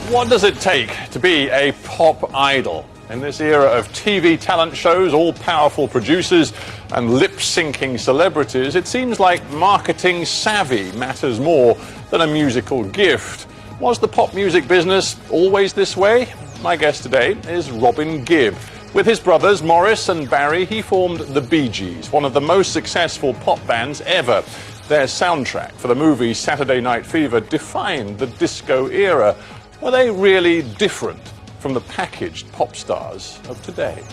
What does it take to be a pop idol? In this era of TV talent shows, all-powerful producers and lip-syncing celebrities, it seems like marketing savvy matters more than a musical gift. Was the pop music business always this way? My guest today is Robin Gibb. With his brothers Maurice and Barry, he formed the Bee-Gees, one of the most successful pop bands ever. Their soundtrack for the movie Saturday Night Fever defined the disco era. Were they really different from the packaged pop stars of today?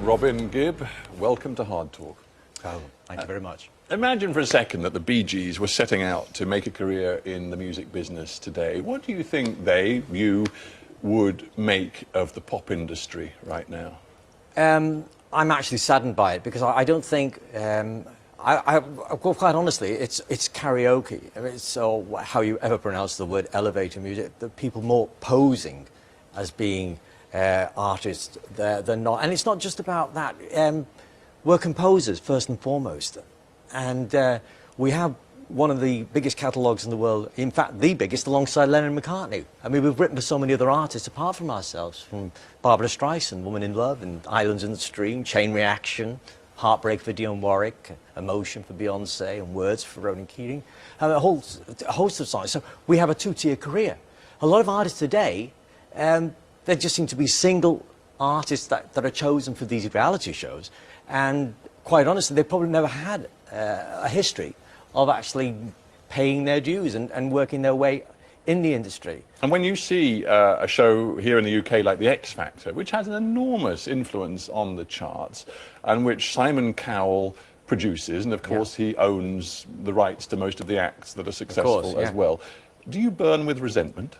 Robin Gibb, welcome to HardTalk. Oh, thank you very much. Imagine for a second that the Bee-Gees were setting out to make a career in the music business today. What do you think you would make of the pop industry right now? I'm actually saddened by it because I don't think, quite honestly, it's karaoke. I mean, so how you ever pronounce the word elevator music, the people more posing as being artists than not. And it's not just about that. We're composers, first and foremost. And we have one of the biggest catalogues in the world, in fact, the biggest, alongside Lennon and McCartney. I mean, we've written for so many other artists apart from ourselves, from Barbara Streisand, Woman in Love, and Islands in the Stream, Chain Reaction, Heartbreak for Dionne Warwick, Emotion for Beyonce, and Words for Ronan Keating, and a host of songs. So we have a two-tier career. A lot of artists today, there just seem to be single artists that are chosen for these reality shows. And quite honestly, they've probably never had a history of actually paying their dues and working their way in the industry. And when you see a show here in the UK like The X Factor, which has an enormous influence on the charts, and which Simon Cowell produces, and of course he owns the rights to most of the acts that are successful as well, do you burn with resentment?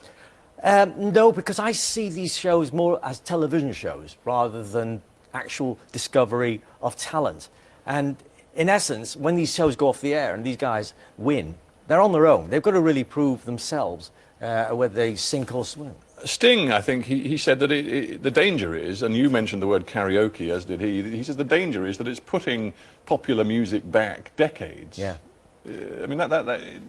No, because I see these shows more as television shows rather than actual discovery of talent. And in essence, when these shows go off the air and these guys win, they're on their own. They've got to really prove themselves whether they sink or swim. Sting, I think, he said that the danger is, and you mentioned the word karaoke, as did he says the danger is that it's putting popular music back decades. Yeah. I mean,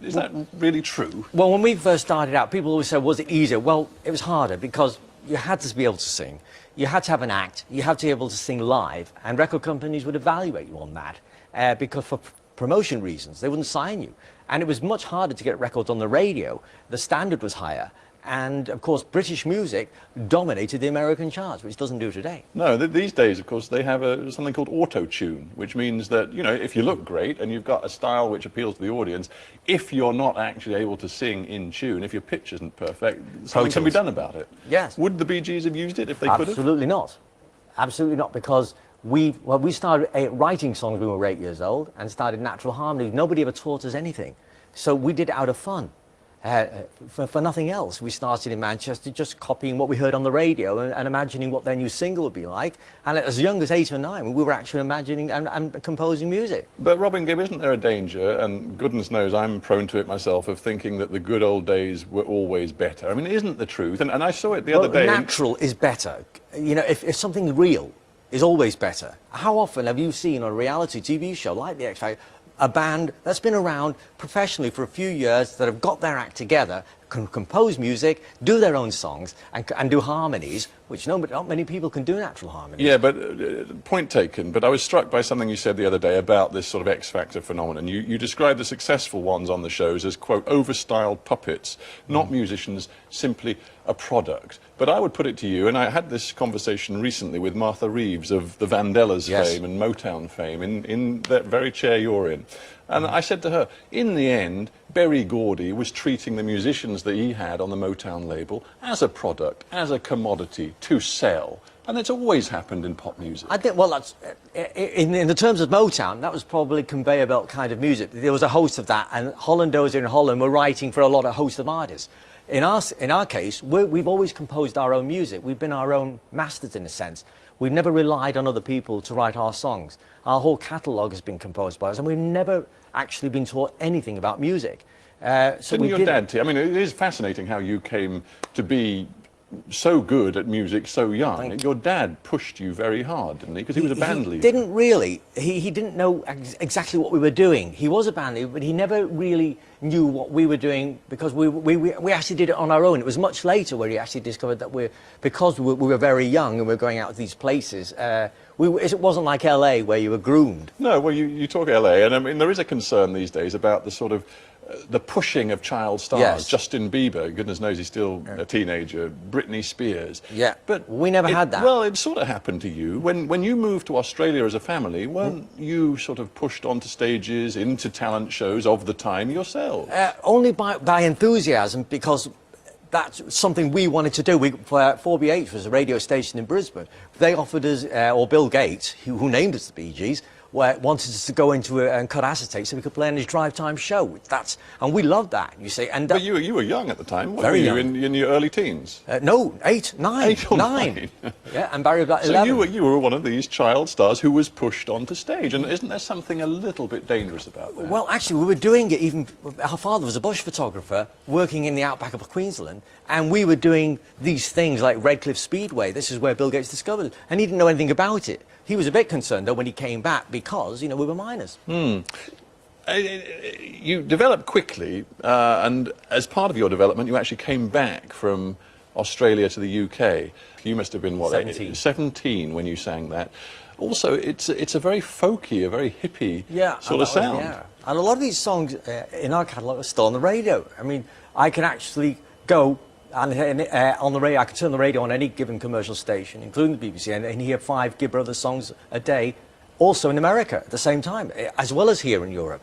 is that really true? Well, when we first started out, people always said, was it easier? Well, it was harder because you had to be able to sing. You had to have an act. You had to be able to sing live. And record companies would evaluate you on that because for promotion reasons, they wouldn't sign you. And it was much harder to get records on the radio. The standard was higher. And, of course, British music dominated the American charts, which doesn't do today. No, these days, of course, they have something called auto-tune, which means that, you know, if you look great and you've got a style which appeals to the audience, if you're not actually able to sing in tune, if your pitch isn't perfect, something can be done about it. Yes. Would the Bee-Gees have used it if they could have? Absolutely not. Absolutely not, because we started writing songs when we were 8 years old and started natural harmony. Nobody ever taught us anything. So we did it out of fun. For nothing else. We started in Manchester just copying what we heard on the radio and imagining what their new single would be like. And as young as 8 or 9, we were actually imagining and composing music. But Robin Gibb, isn't there a danger, and goodness knows I'm prone to it myself, of thinking that the good old days were always better? I mean, isn't the truth? And I saw it the other day. Natural is better. You know, if something real is always better. How often have you seen on a reality TV show like The X Factor a band that's been around professionally for a few years, that have got their act together, can compose music, do their own songs, and do harmonies, which not many people can do natural harmonies. Yeah, but point taken. But I was struck by something you said the other day about this sort of X Factor phenomenon. You described the successful ones on the shows as, quote, overstyled puppets, not musicians, simply a product. But I would put it to you, and I had this conversation recently with Martha Reeves of the Vandellas fame and Motown fame, in that very chair you're in. And I said to her, in the end, Berry Gordy was treating the musicians that he had on the Motown label as a product, as a commodity to sell. And it's always happened in pop music. I think, well, that's, in the terms of Motown, that was probably conveyor belt kind of music. There was a host of that, and Holland Dozier in Holland were writing for a lot of host of artists. in our case, we've always composed our own music. We've been our own masters in a sense. We've never relied on other people to write our songs. Our whole catalogue has been composed by us, and we've never actually been taught anything about music. So didn't your dad, I mean, it is fascinating how you came to be so good at music so young. Your dad pushed you very hard, didn't he? Because he was a band leader. Didn't really. He didn't know exactly what we were doing. He was a band leader, but he never really knew what we were doing, because we actually did it on our own. It was much later where he actually discovered that because we were very young and we were going out to these places, it wasn't like LA where you were groomed. No, well, you talk LA, and I mean, there is a concern these days about the sort of the pushing of child stars. Yes. Justin Bieber, goodness knows he's still a teenager. Britney Spears. Yeah, but we never had that. Well, it sort of happened to you when you moved to Australia as a family. Weren't you sort of pushed onto stages, into talent shows of the time yourself? Only by enthusiasm, because that's something we wanted to do. 4BH was a radio station in Brisbane. They offered us, or Bill Gates, who named us the Bee Gees, wanted us to go into and cut acetate so we could play on his drive time show. And we loved that, you see. And but you were young at the time, very young. In your early teens? No, 8, 9. 8 or 9. Yeah, and Barry Black, so 11. you were one of these child stars who was pushed onto stage, and isn't there something a little bit dangerous about that? Well, actually, we were doing it even... Our father was a bush photographer working in the outback of Queensland, and we were doing these things like Redcliffe Speedway. This is where Bill Gates discovered it, and he didn't know anything about it. He was a bit concerned, though, when he came back, because, you know, we were minors. You developed quickly, and as part of your development, you actually came back from Australia to the UK. You must have been, what, 17 when you sang that. Also, it's a very folky, a very hippie sort of sound. And a lot of these songs in our catalogue are still on the radio. I mean, I can actually go... And on the radio, I could turn the radio on any given commercial station, including the BBC, and hear 5 Gibb Brothers songs a day, also in America at the same time, as well as here in Europe,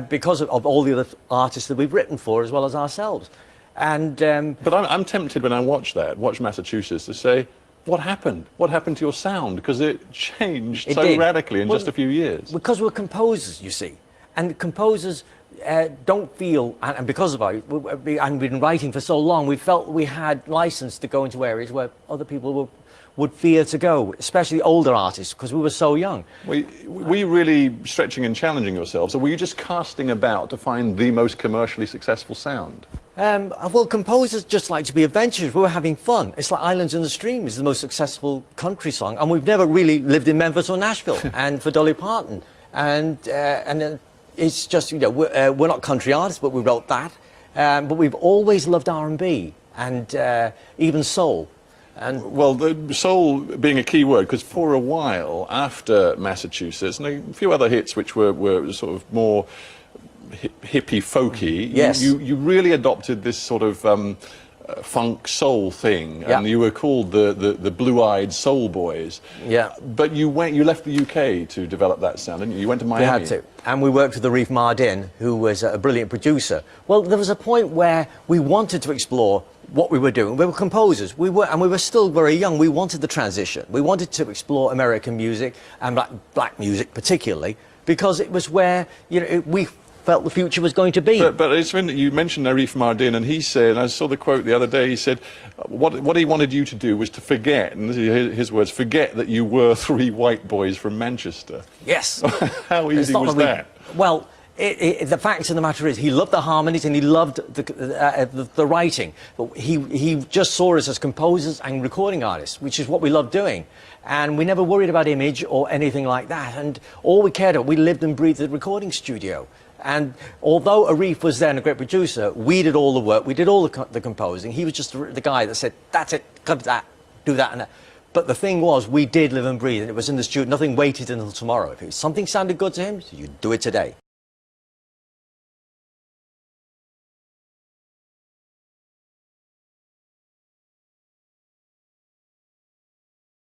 because of all the other artists that we've written for, as well as ourselves. And but I'm tempted when I watch Massachusetts, to say, what happened? What happened to your sound? Because it changed so radically in just a few years. Because we're composers, you see, and composers don't feel, and because of and we've been writing for so long, we felt we had license to go into areas where other people would fear to go, especially older artists, because we were so young. Were you really stretching and challenging yourselves, or were you just casting about to find the most commercially successful sound? Well, composers just like to be adventurous. We were having fun. It's like Islands in the Stream is the most successful country song, and we've never really lived in Memphis or Nashville, and for Dolly Parton. And it's just, you know, we're not country artists, but we wrote that. But we've always loved R&B and even soul. And well, the soul being a key word, because for a while after Massachusetts, and a few other hits which were sort of more hippie folky, yes, you really adopted this sort of funk soul thing, and you were called the Blue-Eyed Soul Boys. Yeah. But you left the UK to develop that sound, didn't you? You went to Miami. We had to. And we worked with Arif Mardin, who was a brilliant producer. Well, there was a point where we wanted to explore what we were doing. We were composers. We were still very young. We wanted the transition. We wanted to explore American music and black music particularly, because it was where, you know, we felt the future was going to be. But it's when you mentioned Arif Mardin, and he said, I saw the quote the other day, he said what he wanted you to do was to forget, and this is his words, forget that you were 3 white boys from Manchester. Yes. How easy was that? Well, the fact of the matter is, he loved the harmonies and he loved the writing. But he just saw us as composers and recording artists, which is what we loved doing. And we never worried about image or anything like that. And all we cared about, we lived and breathed the recording studio. And although Arif was then a great producer, we did all the work, we did all the composing. He was just the guy that said, that's it, cut that, do that and that. But the thing was, we did live and breathe, and it was in the studio. Nothing waited until tomorrow. If something sounded good to him, you'd do it today.